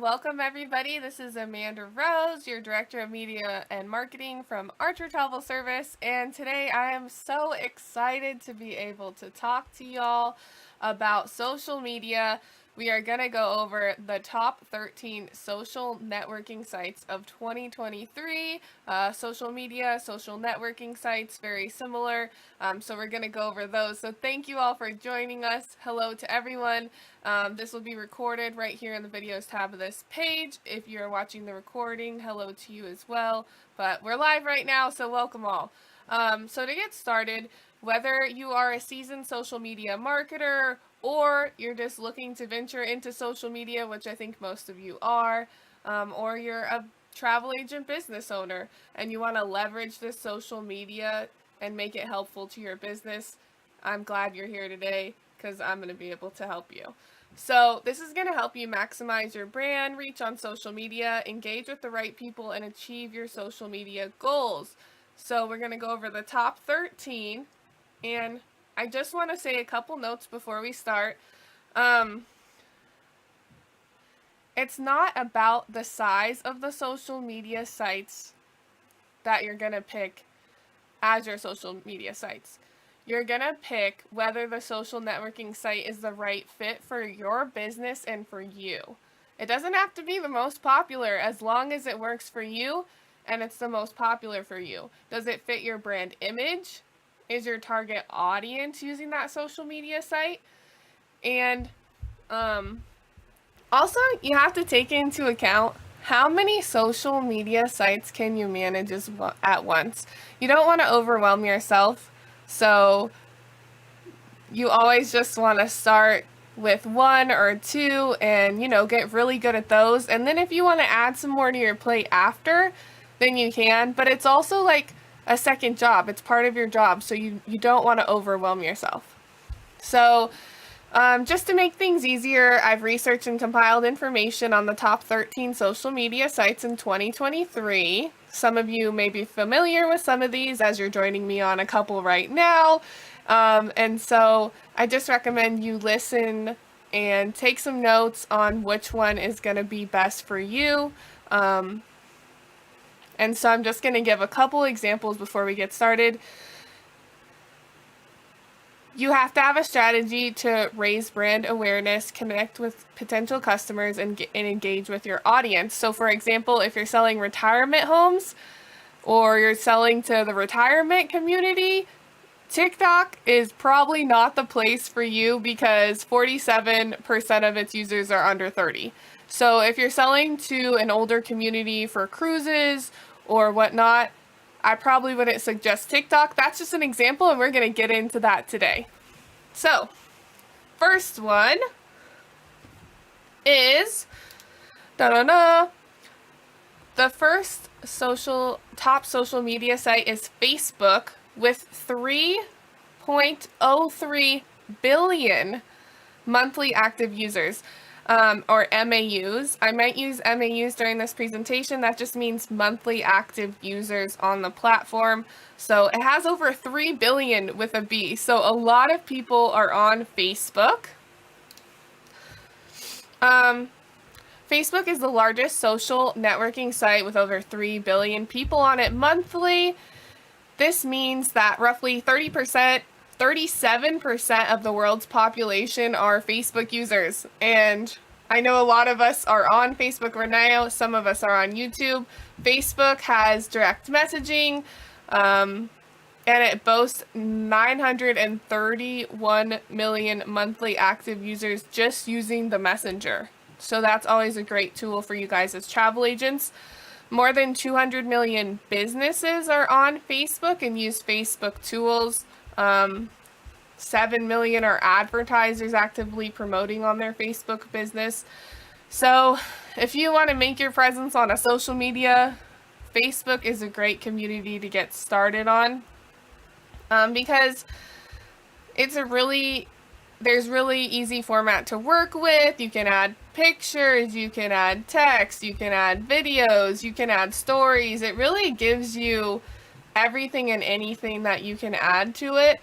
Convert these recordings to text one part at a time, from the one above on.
welcome everybody. This is AmandaRose, your Director of Media and Marketing from Archer Travel Service, and today I am so excited to be able to talk to y'all about social media. We are going to go over the top 13 social networking sites of 2023. Social media, social networking sites, very similar. So we're going to go over those. So thank you all for joining us. Hello to everyone. This will be recorded right here in the videos tab of this page. If you're watching the recording, hello to you as well. But we're live right now, so welcome all. So to get started, whether you are a seasoned social media marketer or you're just looking to venture into social media, which I think most of you are, or you're a travel agent business owner and you want to leverage this social media and make it helpful to your business, I'm glad you're here today because I'm going to be able to help you. So this is going to help you maximize your brand reach on social media, engage with the right people, and achieve your social media goals. So we're going to go over the top 13, and I just want to say a couple notes before we start. It's not about the size of the social media sites that you're going to pick as your social media sites. You're going to pick whether the social networking site is the right fit for your business and for you. It doesn't have to be the most popular as long as it works for you and it's the most popular for you. Does it fit your brand image? Is your target audience using that social media site? And also, you have to take into account how many social media sites can you manage at once. You don't want to overwhelm yourself, so you always just want to start with one or two and, get really good at those. And then if you want to add some more to your plate after, then you can. But it's also like a second job. It's part of your job, so you don't want to overwhelm yourself. So just to make things easier, I've researched and compiled information on the top 13 social media sites in 2023. Some of you may be familiar with some of these as you're joining me on a couple right now. And so I just recommend you listen and take some notes on which one is going to be best for you. And so I'm just going to give a couple examples before we get started. You have to have a strategy to raise brand awareness, connect with potential customers, and engage with your audience. So for example, if you're selling retirement homes or you're selling to the retirement community, TikTok is probably not the place for you because 47% of its users are under 30. So if you're selling to an older community for cruises or whatnot, I probably wouldn't suggest TikTok. That's just an example, and we're going to get into that today. So, first one is, the first top social media site is Facebook with 3.03 billion monthly active users. Or MAUs. I might use MAUs during this presentation. That just means monthly active users on the platform. So it has over 3 billion with a B. So a lot of people are on Facebook. Facebook is the largest social networking site with over 3 billion people on it monthly. This means that roughly 37% of the world's population are Facebook users. And I know a lot of us are on Facebook right now. Some of us are on YouTube. Facebook has direct messaging, and it boasts 931 million monthly active users just using the messenger. So that's always a great tool for you guys as travel agents. More than 200 million businesses are on Facebook and use Facebook tools. 7 million are advertisers actively promoting on their Facebook business. So if you want to make your presence on a social media, Facebook is a great community to get started on, because there's really easy format to work with. You can add pictures, you can add text, you can add videos, you can add stories. It really gives you everything and anything that you can add to it.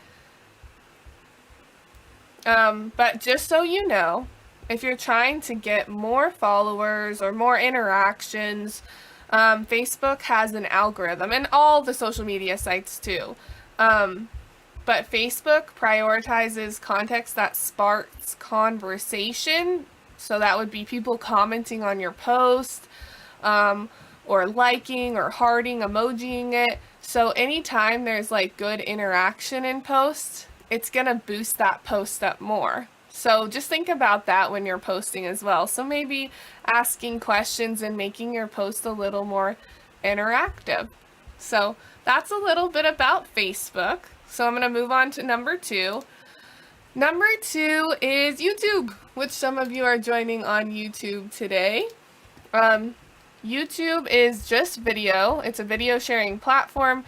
But just so you know, if you're trying to get more followers or more interactions, Facebook has an algorithm, and all the social media sites too. But Facebook prioritizes context that sparks conversation. So that would be people commenting on your post, or liking or hearting, emojiing it. So anytime there's like good interaction in posts, it's gonna boost that post up more. So just think about that when you're posting as well. So maybe asking questions and making your post a little more interactive. So that's a little bit about Facebook. So I'm going to move on to number 2. Number 2 is YouTube, which some of you are joining on YouTube today. YouTube is just video. It's a video sharing platform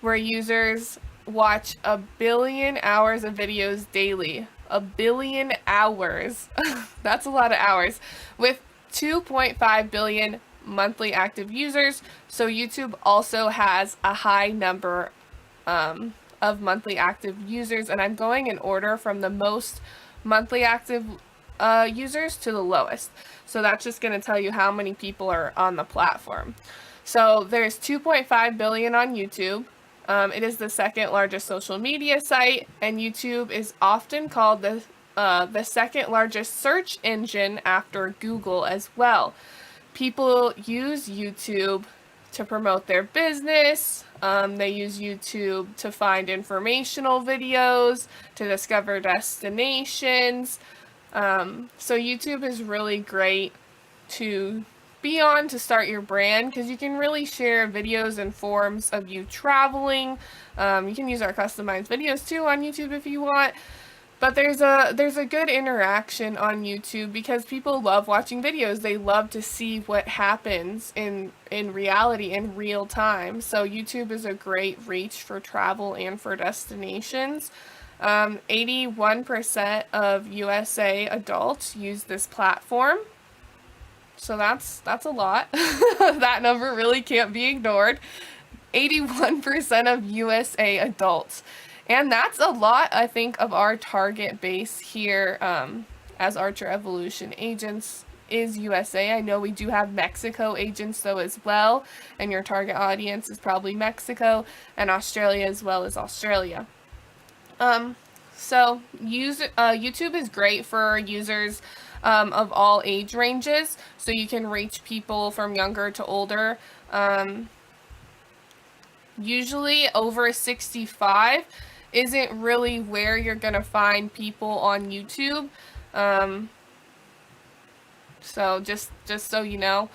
where users watch 1 billion hours of videos daily. 1 billion hours. That's a lot of hours. With 2.5 billion monthly active users. So YouTube also has a high number of monthly active users. And I'm going in order from the most monthly active users to the lowest. So that's just going to tell you how many people are on the platform. So there's 2.5 billion on YouTube. It is the second largest social media site, and YouTube is often called the second largest search engine after Google as well. People use YouTube to promote their business. They use YouTube to find informational videos, to discover destinations. So YouTube is really great to be on to start your brand, because you can really share videos and forms of you traveling. You can use our customized videos too on YouTube if you want. But there's a good interaction on YouTube because people love watching videos. They love to see what happens in reality in real time. So YouTube is a great reach for travel and for destinations. 81% of USA adults use this platform. So that's a lot. That number really can't be ignored. 81% of USA adults. And that's a lot, I think, of our target base here as Archer Evolution agents is USA. I know we do have Mexico agents though as well, and your target audience is probably Mexico and Australia as well as Australia. So YouTube is great for users of all age ranges, so you can reach people from younger to older. Usually over 65 isn't really where you're gonna find people on YouTube. So just so you know,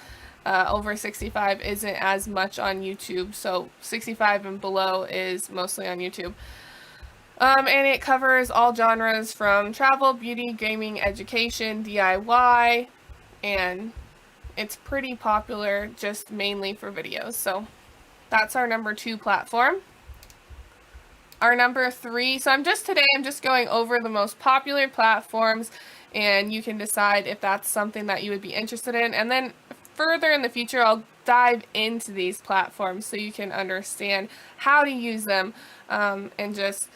over 65 isn't as much on YouTube. So 65 and below is mostly on YouTube. And it covers all genres from travel, beauty, gaming, education, DIY, and it's pretty popular just mainly for videos. So that's our number 2 platform. Our number 3, so I'm just going over the most popular platforms, and you can decide if that's something that you would be interested in. And then further in the future, I'll dive into these platforms so you can understand how to use them, and just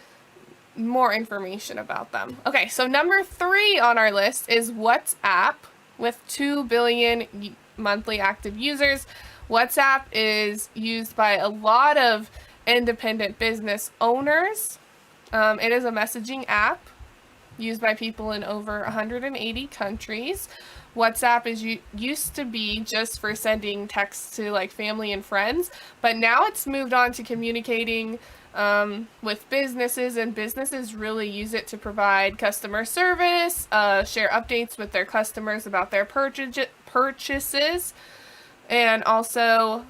more information about them. Okay, so number 3 on our list is WhatsApp with 2 billion monthly active users. WhatsApp is used by a lot of independent business owners. It is a messaging app used by people in over 180 countries. WhatsApp used to be just for sending texts to like family and friends, but now it's moved on to communicating with businesses, and businesses really use it to provide customer service, share updates with their customers about their purchases, and also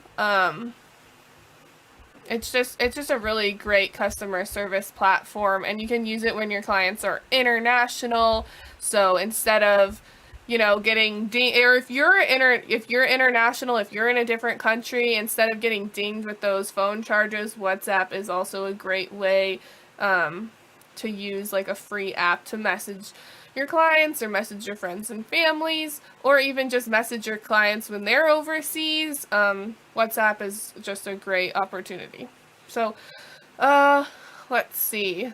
it's just a really great customer service platform, and you can use it when your clients are international. So instead of, you know, getting dinged, or if you're international, if you're in a different country, instead of getting dinged with those phone charges, WhatsApp is also a great way to use, like a free app to message your clients or message your friends and families, or even just message your clients when they're overseas. WhatsApp is just a great opportunity. So let's see.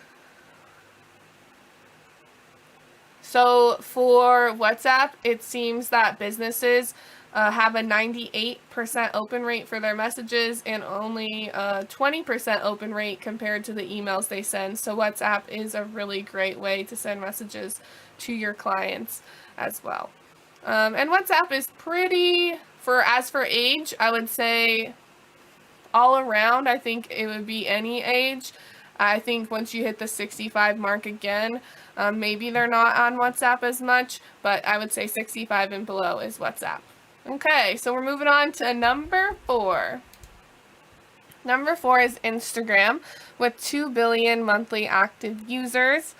So for WhatsApp, it seems that businesses have a 98% open rate for their messages and only a 20% open rate compared to the emails they send. So WhatsApp is a really great way to send messages to your clients as well. And WhatsApp is pretty, as for age, I would say all around, I think it would be any age. I think once you hit the 65 mark again, maybe they're not on WhatsApp as much, but I would say 65 and below is WhatsApp. Okay, so we're moving on to number 4. Number 4 is Instagram with 2 billion monthly active users.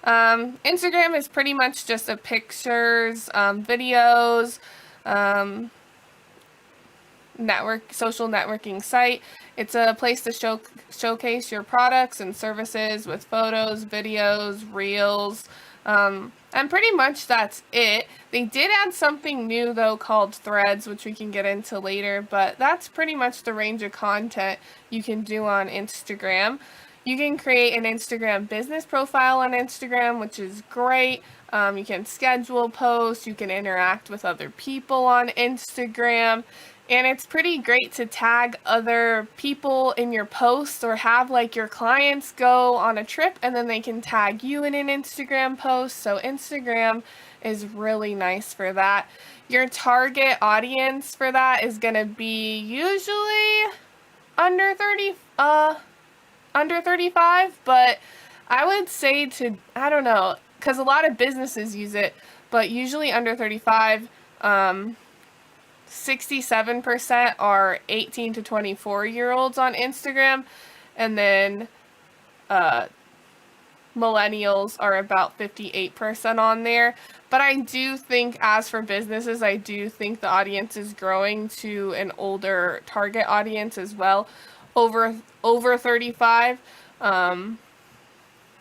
Instagram is pretty much just a pictures, videos, social networking site. It's a place to showcase your products and services with photos, videos, reels, and pretty much that's it. They did add something new though called Threads, which we can get into later, but that's pretty much the range of content you can do on Instagram. You can create an Instagram business profile on Instagram, which is great. You can schedule posts, you can interact with other people on Instagram. And it's pretty great to tag other people in your posts or have like your clients go on a trip and then they can tag you in an Instagram post. So Instagram is really nice for that. Your target audience for that is going to be usually under 35, but I would say I don't know, because a lot of businesses use it, but usually under 35. 67% are 18 to 24-year-olds on Instagram, and then millennials are about 58% on there. But I do think, as for businesses, I do think the audience is growing to an older target audience as well, over 35.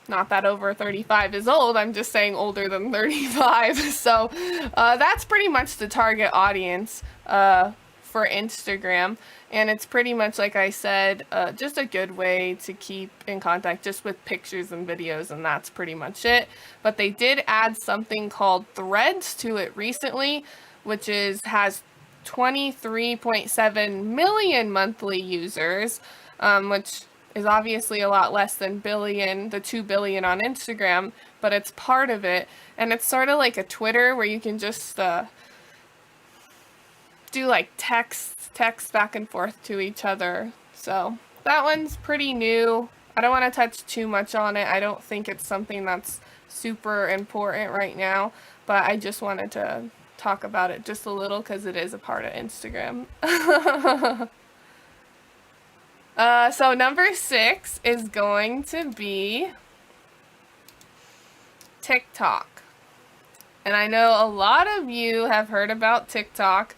Not that over 35 is old, I'm just saying older than 35. So that's pretty much the target audience for Instagram. And it's pretty much, like I said, just a good way to keep in contact just with pictures and videos, and that's pretty much it. But they did add something called Threads to it recently, which has 23.7 million monthly users, which is obviously a lot less than the 2 billion on Instagram, but it's part of it. And it's sort of like a Twitter where you can just do like text back and forth to each other. So that one's pretty new. I don't want to touch too much on it. I don't think it's something that's super important right now, but I just wanted to talk about it just a little because it is a part of Instagram. So number 6 is going to be TikTok. And I know a lot of you have heard about TikTok.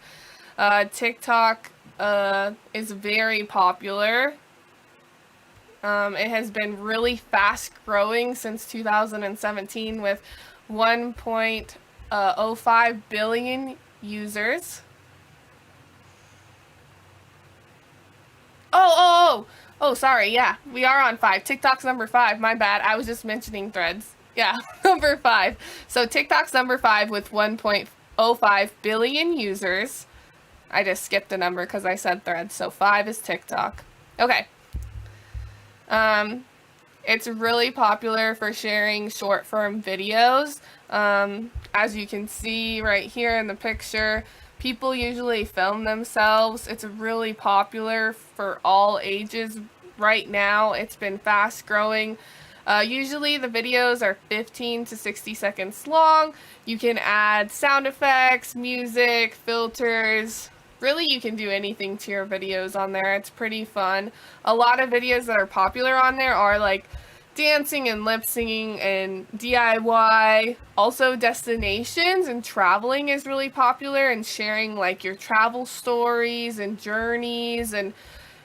TikTok is very popular. It has been really fast growing since 2017 with 1.05 billion users. Oh, sorry. Yeah, we are on 5. TikTok's number 5. My bad. I was just mentioning Threads. Yeah, number 5. So TikTok's number 5 with 1.05 billion users. I just skipped the number because I said Threads. So 5 is TikTok. Okay. It's really popular for sharing short-form videos. As you can see right here in the picture, people usually film themselves. It's really popular for all ages right now. It's been fast growing. Usually the videos are 15 to 60 seconds long. You can add sound effects, music, filters. Really, you can do anything to your videos on there. It's pretty fun. A lot of videos that are popular on there are like dancing and lip singing and DIY. Also destinations and traveling is really popular, and sharing like your travel stories and journeys, and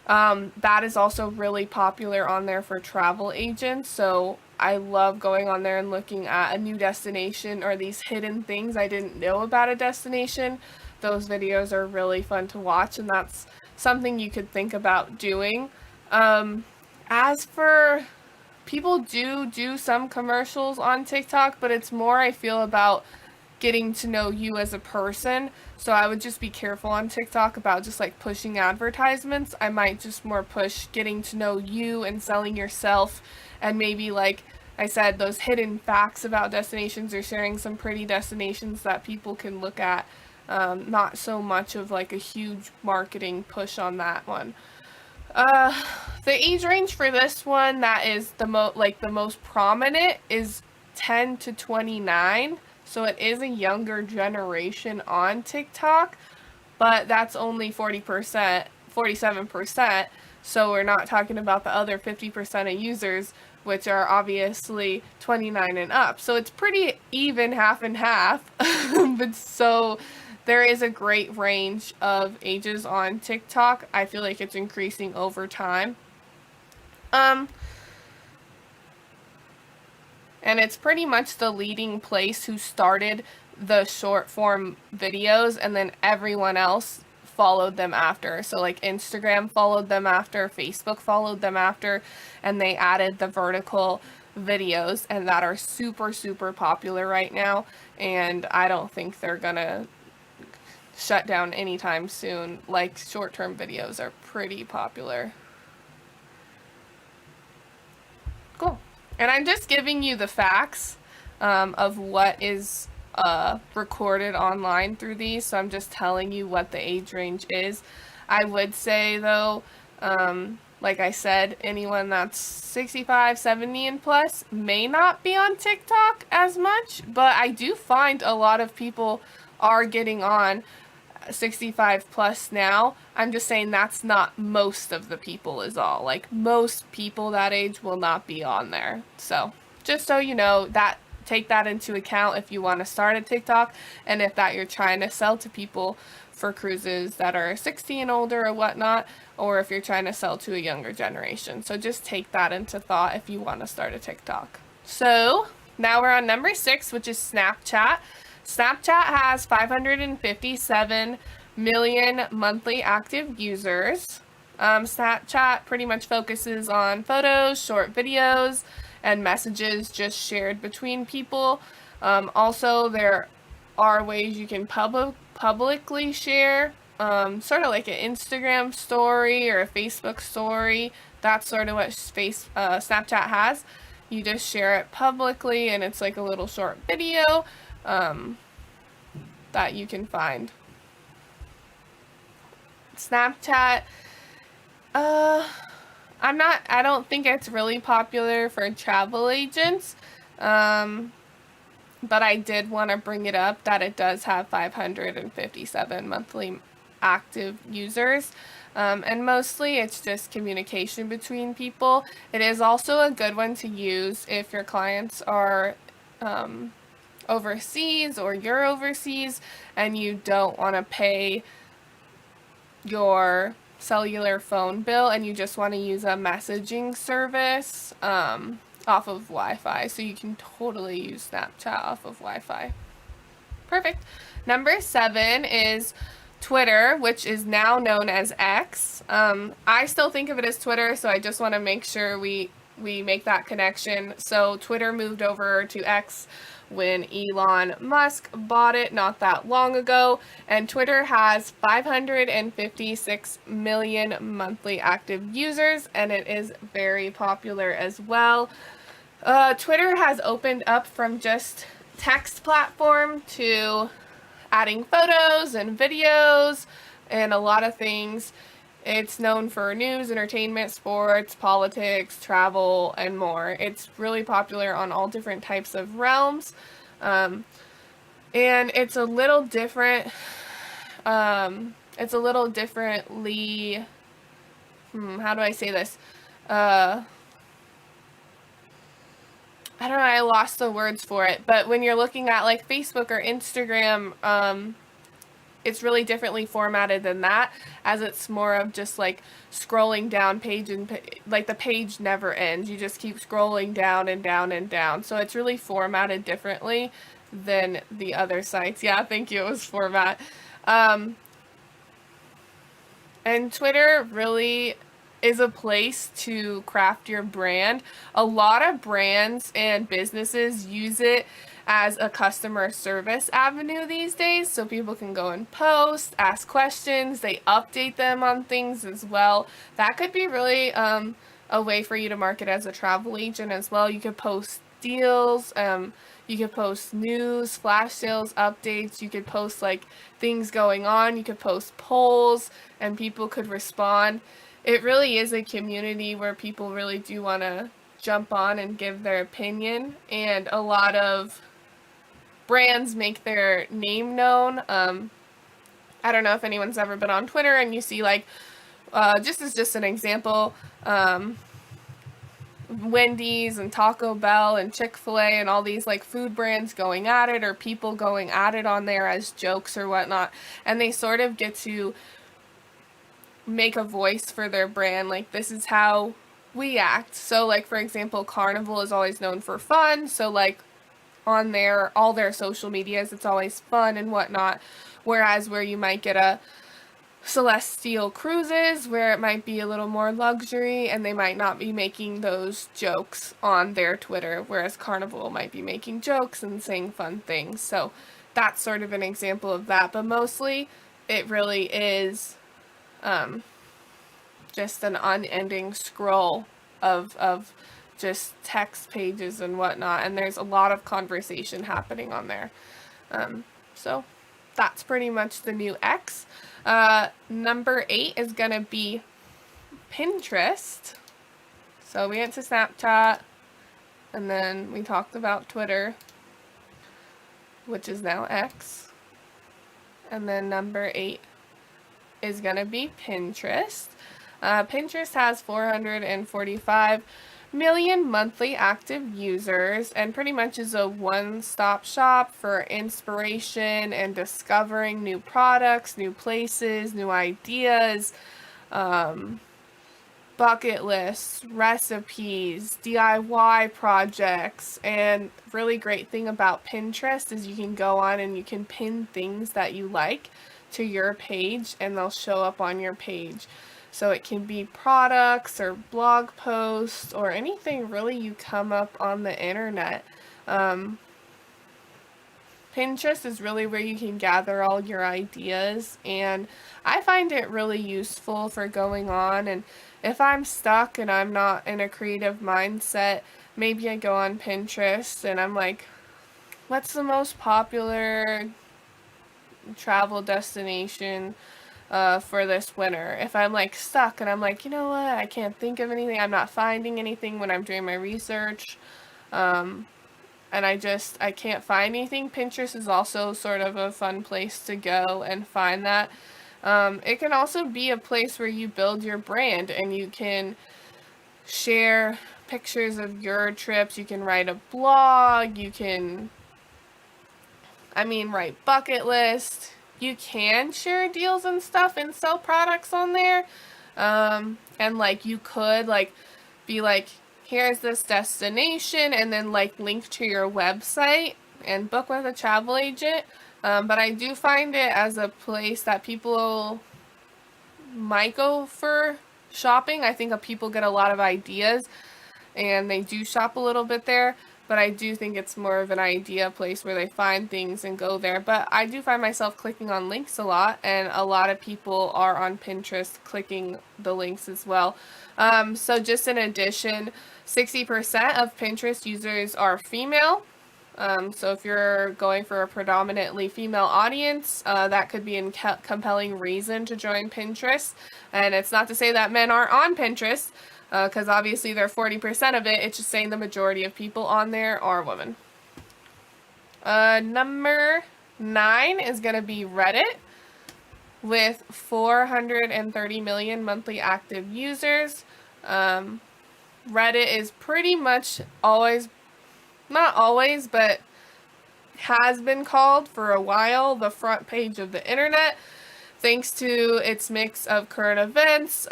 that is also really popular on there for travel agents. So I love going on there and looking at a new destination or these hidden things I didn't know about a destination. Those videos are really fun to watch, and that's something you could think about doing. As for people do some commercials on TikTok, but it's more, I feel, about getting to know you as a person. So I would just be careful on TikTok about just like pushing advertisements. I might just more push getting to know you and selling yourself, and maybe, like I said, those hidden facts about destinations, or sharing some pretty destinations that people can look at. Not so much of like a huge marketing push on that one. Uh, the age range for this one that is the most prominent is 10 to 29. So it is a younger generation on TikTok, but that's only 40%, 47%. So we're not talking about the other 50% of users, which are obviously 29 and up. So it's pretty even, half and half. But so there is a great range of ages on TikTok. I feel like it's increasing over time. And it's pretty much the leading place who started the short form videos, and then everyone else followed them after. So like Instagram followed them after, Facebook followed them after, and they added the vertical videos, and that are super, super popular right now. And I don't think they're gonna shut down anytime soon. Like, short-term videos are pretty popular. Cool. And I'm just giving you the facts of what is recorded online through these, so I'm just telling you what the age range is. I would say, though, like I said, anyone that's 65, 70 and plus may not be on TikTok as much, but I do find a lot of people are getting on 65 plus now. I'm just saying that's not most of the people is all. Like, most people that age will not be on there. So just so you know, that take that into account if you want to start a TikTok, and if that you're trying to sell to people for cruises that are 60 and older or whatnot, or if you're trying to sell to a younger generation. So just take that into thought if you want to start a TikTok. So now we're on number 6, which is Snapchat. Snapchat has 557 million monthly active users. Snapchat pretty much focuses on photos, short videos, and messages just shared between people. Also, there are ways you can publicly share, sort of like an Instagram story or a Facebook story. That's sort of what Snapchat has. You just share it publicly, and it's like a little short video that you can find. Snapchat, I don't think it's really popular for travel agents, but I did want to bring it up that it does have 557 monthly active users. And mostly it's just communication between people. It is also a good one to use if your clients are overseas, or you're overseas and you don't want to pay your cellular phone bill and you just want to use a messaging service off of Wi-Fi. So you can totally use Snapchat off of Wi-Fi. Perfect. Number 7 is Twitter, which is now known as X. I still think of it as Twitter, so I just want to make sure we make that connection. So Twitter moved over to X when Elon Musk bought it not that long ago, and Twitter has 556 million monthly active users, and it is very popular as well. Twitter has opened up from just text platform to adding photos and videos and a lot of things. It's known for news, entertainment, sports, politics, travel, and more. It's really popular on all different types of realms. And it's a little different. It's a little differently. How do I say this? I don't know, I lost the words for it. But when you're looking at like Facebook or Instagram, it's really differently formatted than that, as it's more of just like scrolling down page and like the page never ends. You just keep scrolling down and down and down. So it's really formatted differently than the other sites. Yeah, thank you. It was format. And Twitter really is a place to craft your brand. A lot of brands and businesses use it as a customer service avenue these days, so people can go and post, ask questions, they update them on things as well. That could be really a way for you to market as a travel agent as well. You could post deals, you could post news, flash sales updates, you could post like things going on, you could post polls, and people could respond. It really is a community where people really do want to jump on and give their opinion, and a lot of brands make their name known. I don't know if anyone's ever been on Twitter and you see like, just an example, Wendy's and Taco Bell and Chick-fil-A and all these like food brands going at it, or people going at it on there as jokes or whatnot, and they sort of get to make a voice for their brand, like this is how we act. So like, for example, Carnival is always known for fun, so like on all their social medias it's always fun and whatnot, whereas where you might get a Celestial Cruises where it might be a little more luxury and they might not be making those jokes on their Twitter, whereas Carnival might be making jokes and saying fun things. So that's sort of an example of that, but mostly it really is just an unending scroll of just text pages and whatnot, and there's a lot of conversation happening on there. So that's pretty much the new X. Number 8 is gonna be Pinterest. So we went to Snapchat, and then we talked about Twitter, which is now X. And then number 8 is gonna be Pinterest. Pinterest has 445 million monthly active users, and pretty much is a one-stop shop for inspiration and discovering new products, new places, new ideas, bucket lists, recipes, DIY projects. And really great thing about Pinterest is you can go on and you can pin things that you like to your page and they'll show up on your page. So it can be products or blog posts or anything really you come up on the internet. Pinterest is really where you can gather all your ideas, and I find it really useful for going on, and if I'm stuck and I'm not in a creative mindset, maybe I go on Pinterest and I'm like, what's the most popular travel destination for this winter? If I'm like stuck and I'm like, you know what, I can't think of anything, I'm not finding anything when I'm doing my research, and I can't find anything, Pinterest is also sort of a fun place to go and find that. It can also be a place where you build your brand and you can share pictures of your trips, you can write a blog, you can, write bucket list. You can share deals and stuff and sell products on there. And like you could like be like, here's this destination, and then like link to your website and book with a travel agent. But I do find it as a place that people might go for shopping. I think people get a lot of ideas and they do shop a little bit there. But I do think it's more of an idea place where they find things and go there. But I do find myself clicking on links a lot, and a lot of people are on Pinterest clicking the links as well. So just in addition, 60% of Pinterest users are female. So if you're going for a predominantly female audience, that could be a compelling reason to join Pinterest. And it's not to say that men aren't on Pinterest, because obviously they're 40% of it. It's just saying the majority of people on there are women. Number 9 is going to be Reddit with 430 million monthly active users. Reddit is pretty much always, not always, but has been called for a while the front page of the internet, thanks to its mix of current events,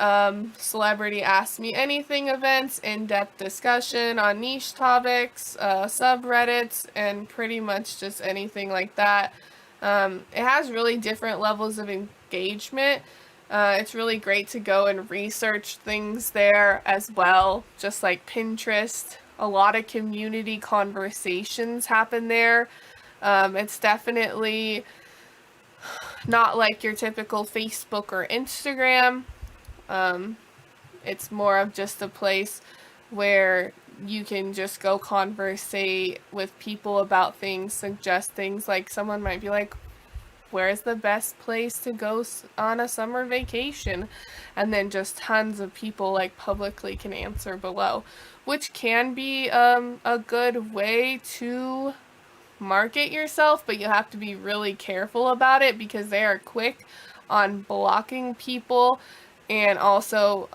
celebrity Ask Me Anything events, in-depth discussion on niche topics, subreddits, and pretty much just anything like that. It has really different levels of engagement. It's really great to go and research things there as well, just like Pinterest. A lot of community conversations happen there. It's definitely not like your typical Facebook or Instagram. Um, it's more of just a place where you can just go conversate with people about things, suggest things. Like someone might be like, where's the best place to go on a summer vacation? And then just tons of people like publicly can answer below, which can be a good way to market yourself, but you have to be really careful about it because they are quick on blocking people, and also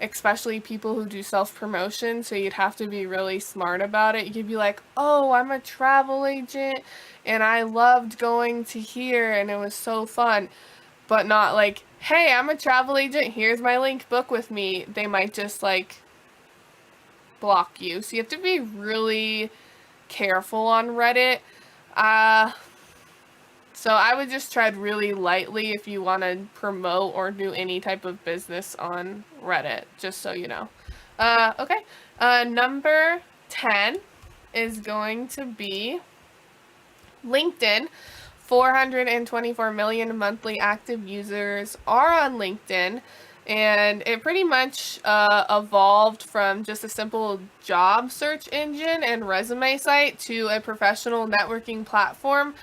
especially people who do self-promotion, so you'd have to be really smart about it. You could be like, oh, I'm a travel agent and I loved going to here and it was so fun, but not like, hey, I'm a travel agent, here's my link, book with me. They might just like block you, so you have to be really careful on Reddit. So I would just tread really lightly if you want to promote or do any type of business on Reddit, just so you know. Okay. Number 10 is going to be LinkedIn. 424 million monthly active users are on LinkedIn. And it pretty much evolved from just a simple job search engine and resume site to a professional networking platform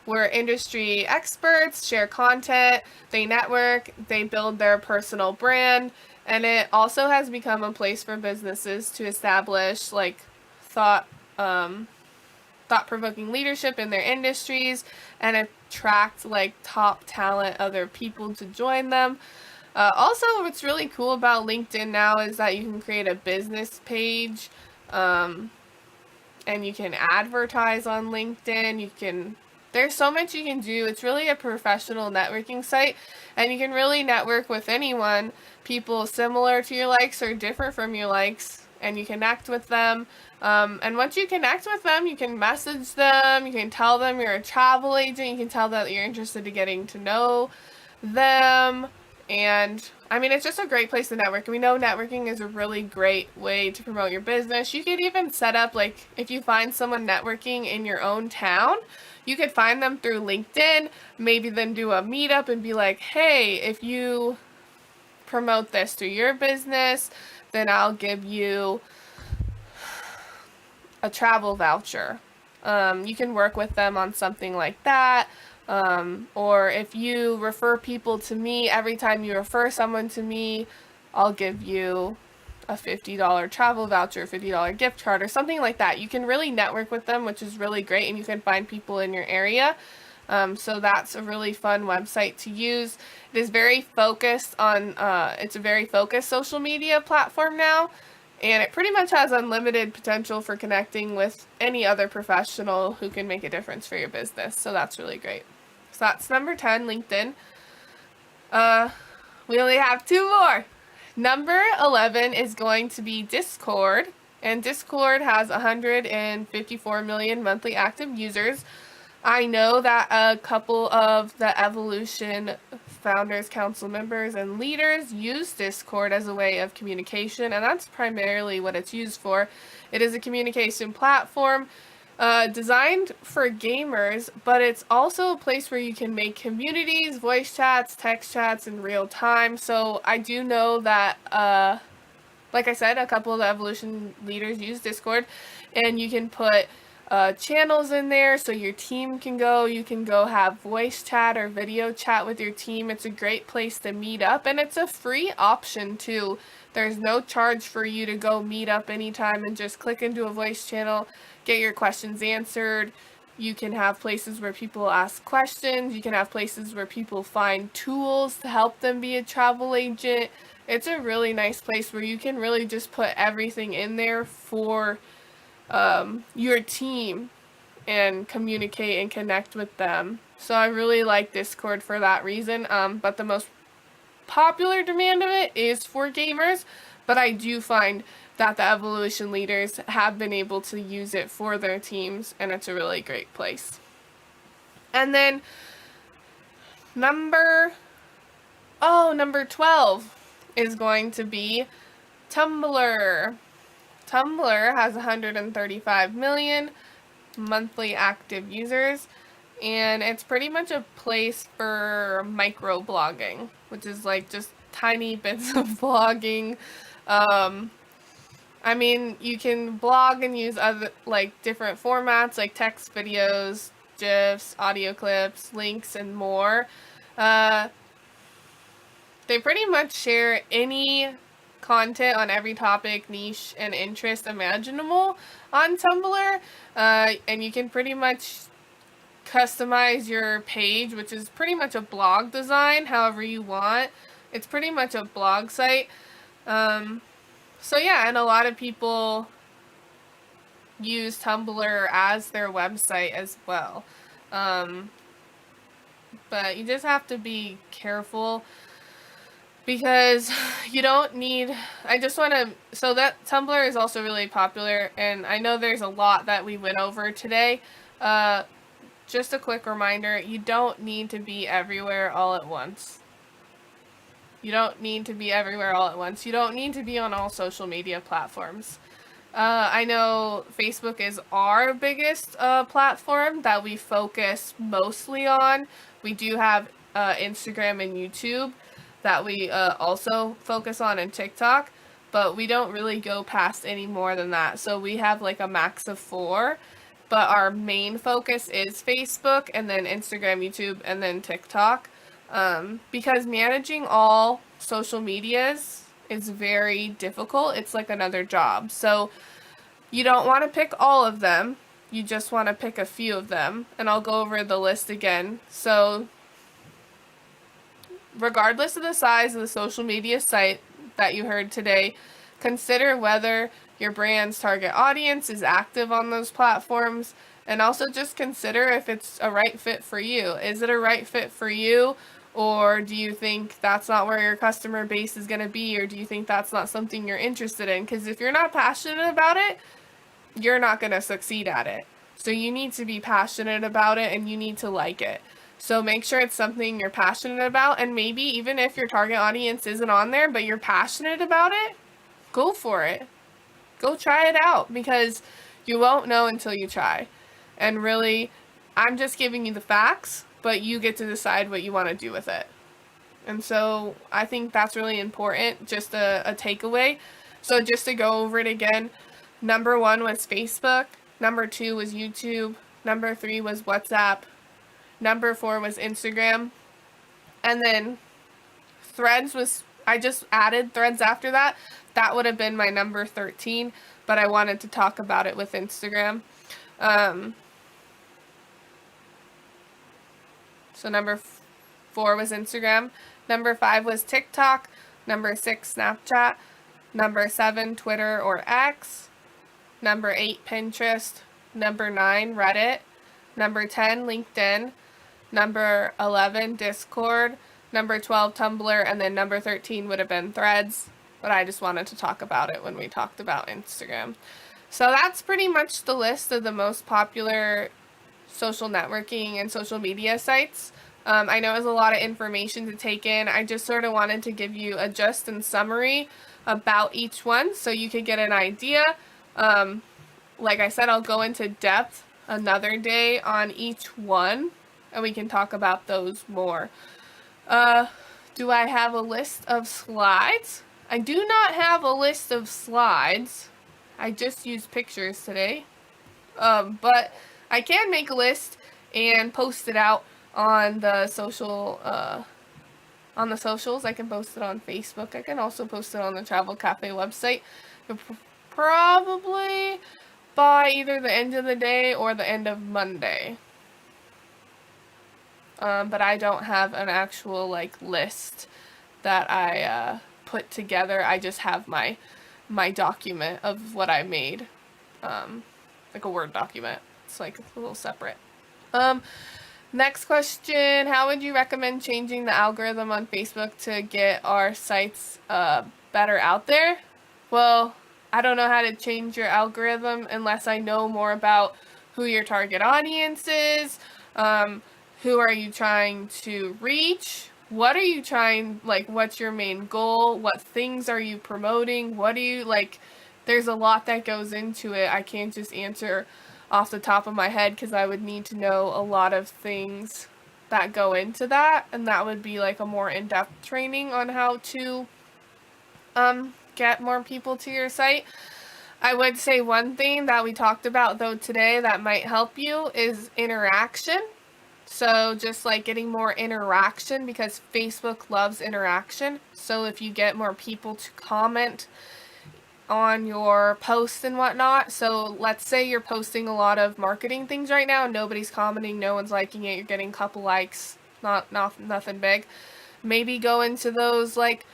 where industry experts share content, they network, they build their personal brand, and it also has become a place for businesses to establish like thought-provoking leadership in their industries and attract like top talent, other people to join them. Also, what's really cool about LinkedIn now is that you can create a business page, and you can advertise on LinkedIn. There's so much you can do. It's really a professional networking site, and you can really network with anyone, people similar to your likes or different from your likes, and you connect with them. And once you connect with them, you can message them, you can tell them you're a travel agent, you can tell that you're interested in getting to know them. And I mean, it's just a great place to network. We know networking is a really great way to promote your business. You could even set up, like, if you find someone networking in your own town, you could find them through LinkedIn, maybe then do a meetup and be like, hey, if you promote this through your business, then I'll give you a travel voucher. You can work with them on something like that. Or if you refer people to me, every time you refer someone to me, I'll give you a $50 travel voucher, $50 gift card, or something like that. You can really network with them, which is really great, and you can find people in your area. So that's a really fun website to use. It is very focused on, it's a very focused social media platform now, and it pretty much has unlimited potential for connecting with any other professional who can make a difference for your business. So that's really great. So that's number 10, LinkedIn. We only have two more. Number 11 is going to be Discord. And Discord has 154 million monthly active users. I know that a couple of the Evolution founders, council members, and leaders use Discord as a way of communication, and that's primarily what it's used for. It is a communication platform designed for gamers, but it's also a place where you can make communities, voice chats, text chats in real time. So I do know that, like I said, a couple of the Evolution leaders use Discord, and you can put channels in there so your team can go. You can go have voice chat or video chat with your team. It's a great place to meet up, and it's a free option too. There's no charge for you to go meet up anytime and just click into a voice channel, get your questions answered. You can have places where people ask questions. You can have places where people find tools to help them be a travel agent. It's a really nice place where you can really just put everything in there for your team and communicate and connect with them. So I really like Discord for that reason. But the most popular demand of it is for gamers, but I do find that the Evolution leaders have been able to use it for their teams, and it's a really great place. And then number Oh, number 12 is going to be Tumblr. Tumblr has 135 million monthly active users, and it's pretty much a place for microblogging, which is like just tiny bits of blogging. I mean, you can blog and use other like different formats like text, videos, GIFs, audio clips, links, and more. Uh, they pretty much share any content on every topic, niche, and interest imaginable on Tumblr. And you can pretty much customize your page, which is pretty much a blog design, however you want. It's pretty much a blog site. So yeah, and a lot of people use Tumblr as their website as well. But you just have to be careful because you don't need, I just want to, so that Tumblr is also really popular, and I know there's a lot that we went over today. Just a quick reminder, you don't need to be everywhere all at once. You don't need to be everywhere all at once. You don't need to be on all social media platforms. I know Facebook is our biggest platform that we focus mostly on. We do have Instagram and YouTube that we also focus on, and TikTok, but we don't really go past any more than that. So we have like a max of 4, but our main focus is Facebook, and then Instagram, YouTube, and then TikTok. Because managing all social medias is very difficult. It's like another job. So you don't want to pick all of them. You just want to pick a few of them. And I'll go over the list again. So regardless of the size of the social media site that you heard today, consider whether your brand's target audience is active on those platforms, and also just consider if it's a right fit for you. Is it a right fit for you, or do you think that's not where your customer base is going to be, or do you think that's not something you're interested in? Because if you're not passionate about it, you're not going to succeed at it. So you need to be passionate about it, and you need to like it. So make sure it's something you're passionate about, and maybe even if your target audience isn't on there, but you're passionate about it, go for it. Go try it out, because you won't know until you try. And really, I'm just giving you the facts, but you get to decide what you want to do with it. And so I think that's really important, just a takeaway. So just to go over it again, number 1 was Facebook, number 2 was YouTube, number 3 was WhatsApp, number 4 was Instagram, and then Threads was, I just added Threads after that. That would have been my number 13, but I wanted to talk about it with Instagram. So number 4 was Instagram, number 5 was TikTok, number 6 Snapchat, number 7 Twitter or X, number 8 Pinterest, number 9 Reddit, number 10 LinkedIn, number 11 Discord, number 12 Tumblr, and then number 13 would have been Threads, but I just wanted to talk about it when we talked about Instagram. So that's pretty much the list of the most popular social networking and social media sites. I know it was a lot of information to take in. I just sort of wanted to give you a just and summary about each one so you could get an idea. Like I said, I'll go into depth another day on each one, and we can talk about those more. Do I have a list of slides? I do not have a list of slides. I just used pictures today. But I can make a list and post it out on the social, on the socials. I can post it on Facebook. I can also post it on the Travel Cafe website. Probably by either the end of the day or the end of Monday. But I don't have an actual like list that I put together. I just have my document of what I made, like a Word document. It's like a little separate. Next question, how would you recommend changing the algorithm on Facebook to get our sites better out there? Well, I don't know how to change your algorithm unless I know more about who your target audience is, who are you trying to reach, what are you trying, like, what's your main goal? What things are you promoting? What do you, like, there's a lot that goes into it. I can't just answer off the top of my head because I would need to know a lot of things that go into that, and that would be like a more in-depth training on how to get more people to your site. I would say one thing that we talked about though today that might help you is interaction. So just like getting more interaction, because Facebook loves interaction. So if you get more people to comment on your posts and whatnot, so let's say you're posting a lot of marketing things right now, nobody's commenting, no one's liking it, you're getting a couple likes, nothing big. Maybe go into those like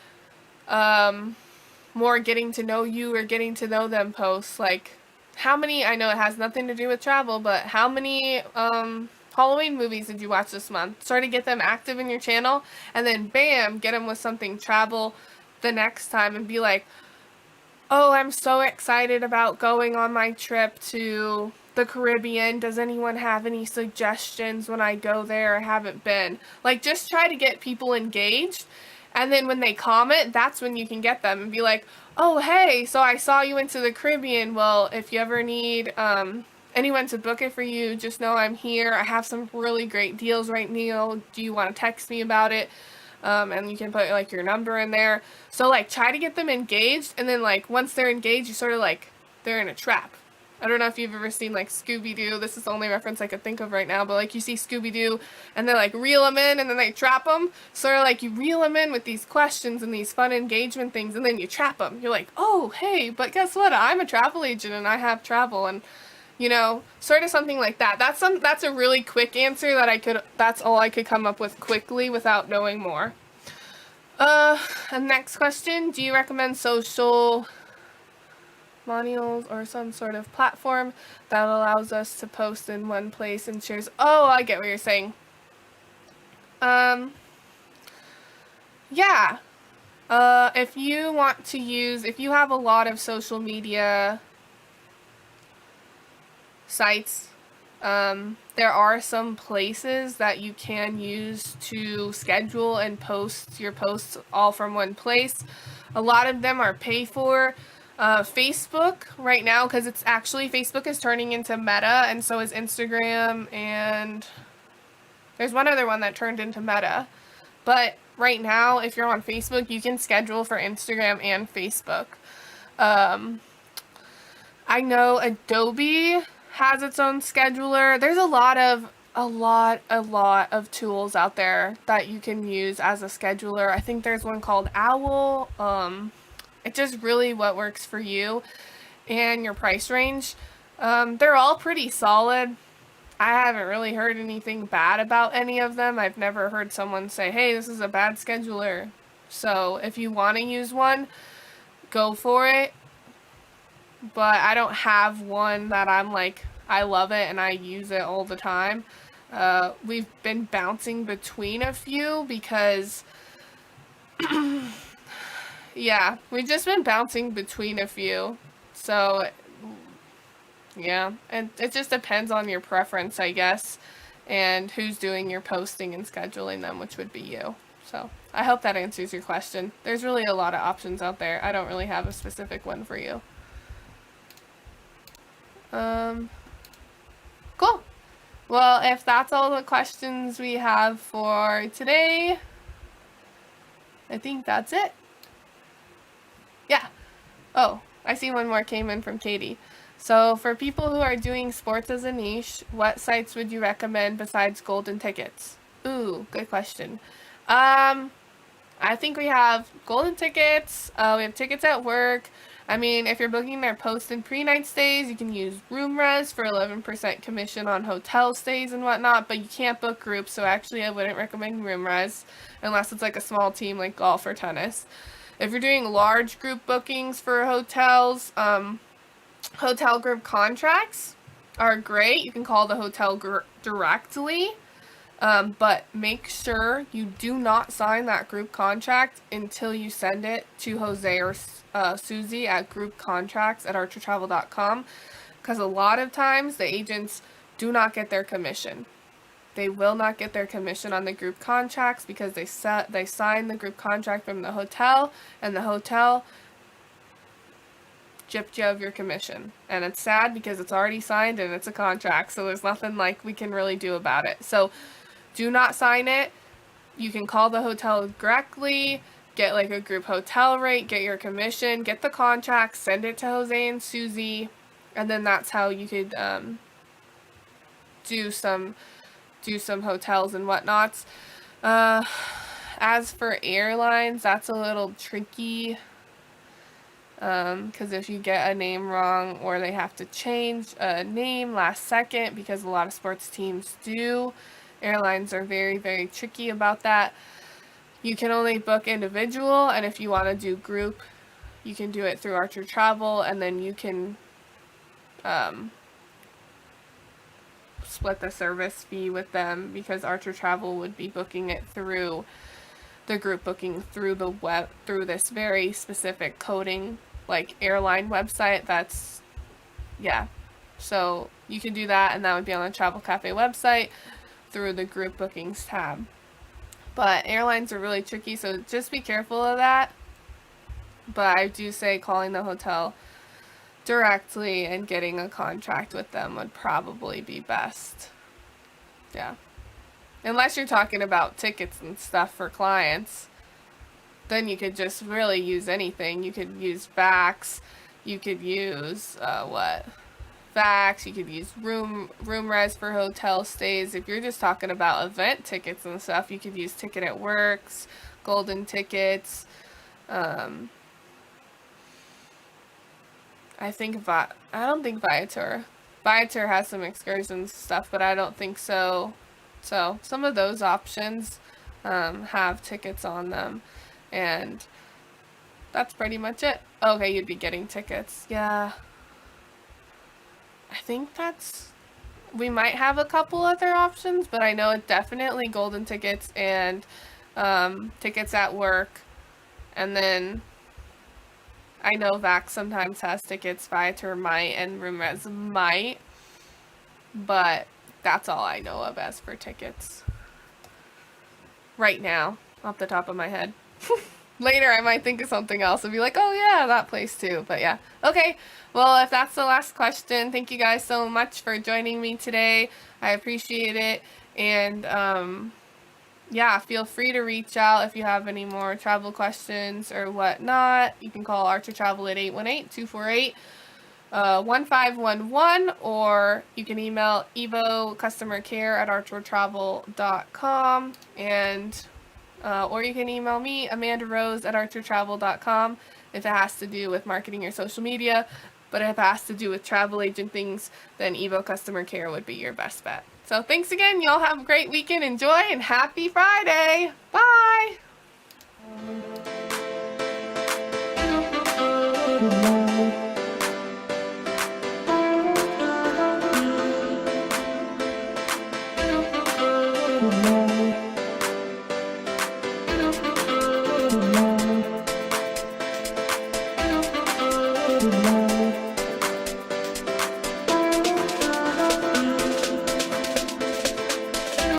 more getting to know you or getting to know them posts, like how many, I know it has nothing to do with travel, but how many Halloween movies did you watch this month? Sort of get them active in your channel, and then bam, get them with something travel the next time and be like, oh, I'm so excited about going on my trip to the Caribbean. Does anyone have any suggestions when I go there? I haven't been. Like, just try to get people engaged. And then when they comment, that's when you can get them and be like, oh, hey, so I saw you went to the Caribbean. Well, if you ever need anyone to book it for you, just know I'm here. I have some really great deals right now. Do you want to text me about it? And you can put like your number in there. So like try to get them engaged, and then like once they're engaged, you sort of like they're in a trap. I don't know if you've ever seen like Scooby-Doo. This is the only reference I could think of right now, but like you see Scooby-Doo and they like reel them in and then they trap them. Sort of like you reel them in with these questions and these fun engagement things, and then you trap them. You're like, oh, hey, but guess what? I'm a travel agent and I have travel, and you know, sort of something like that. That's a really quick answer that's all I could come up with quickly without knowing more. And next question, do you recommend social modules or some sort of platform that allows us to post in one place and shares? Oh, I get what you're saying. Yeah. If you have a lot of social media sites, there are some places that you can use to schedule and post your posts all from one place. A lot of them are pay for. Facebook right now, because it's actually, Facebook is turning into Meta, and so is Instagram, and there's one other one that turned into Meta. But right now, if you're on Facebook, you can schedule for Instagram and Facebook. I know Adobe has its own scheduler. There's a lot of tools out there that you can use as a scheduler. I think there's one called Owl. It's just really what works for you and your price range. They're all pretty solid. I haven't really heard anything bad about any of them. I've never heard someone say, hey, this is a bad scheduler. So if you want to use one, go for it. But I don't have one that I'm like, I love it and I use it all the time. We've been bouncing between a few because, yeah, we've just been bouncing between a few. So, yeah, and it just depends on your preference, I guess, and who's doing your posting and scheduling them, which would be you. So, I hope that answers your question. There's really a lot of options out there. I don't really have a specific one for you. Cool. Well, if that's all the questions we have for today, I think that's it. Yeah. Oh, I see one more came in from Katie. So for people who are doing sports as a niche, what sites would you recommend besides Golden Tickets? Ooh, good question. I think we have Golden Tickets. We have Tickets at Work. I mean, if you're booking their post and pre-night stays, you can use RoomRes for 11% commission on hotel stays and whatnot, but you can't book groups, so actually I wouldn't recommend RoomRes unless it's like a small team like golf or tennis. If you're doing large group bookings for hotels, hotel group contracts are great. You can call the hotel directly. But make sure you do not sign that group contract until you send it to Jose or Susie at groupcontracts@archertravel.com, because a lot of times the agents do not get their commission. They will not get their commission on the group contracts because they sign the group contract from the hotel, and the hotel gypped you of your commission. And it's sad because it's already signed and it's a contract, so there's nothing like we can really do about it. So do not sign it. You can call the hotel directly, get like a group hotel rate, get your commission, get the contract, send it to Jose and Susie, and then that's how you could do some hotels and whatnots. As for airlines, that's a little tricky, because if you get a name wrong or they have to change a name last second, because a lot of sports teams do, airlines are very, very tricky about that. You can only book individual, and if you want to do group, you can do it through Archer Travel, and then you can split the service fee with them, because Archer Travel would be booking it through the group booking through the web, through this very specific coding, like airline website. That's, yeah. So you can do that, and that would be on the Travel Cafe website through the group bookings tab. But airlines are really tricky, so just be careful of that. But I do say calling the hotel directly and getting a contract with them would probably be best. Yeah. Unless you're talking about tickets and stuff for clients, then you could just really use anything. You could use Vax, you could use Vax, you could use room res for hotel stays. If you're just talking about event tickets and stuff, you could use Ticket It Works, Golden Tickets. I don't think Viator. Viator has some excursions stuff, but I don't think so. So some of those options have tickets on them, and that's pretty much it. Okay, you'd be getting tickets. Yeah. I think we might have a couple other options, but I know it definitely Golden Tickets and Tickets at Work. And then I know Vax sometimes has tickets, Viator might, and RoomRes might. But that's all I know of as for tickets. Right now, off the top of my head. Later, I might think of something else and be like, oh yeah, that place too. But yeah. Okay. Well, if that's the last question, thank you guys so much for joining me today. I appreciate it. And yeah, feel free to reach out if you have any more travel questions or whatnot. You can call Archer Travel at 818-248-1511, or you can email evocustomercare@archertravel.com, and or you can email me, AmandaRose@archertravel.com, if it has to do with marketing or social media. But if it has to do with travel agent things, then Evo Customer Care would be your best bet. So thanks again. Y'all have a great weekend. Enjoy, and happy Friday. Bye. Good morning.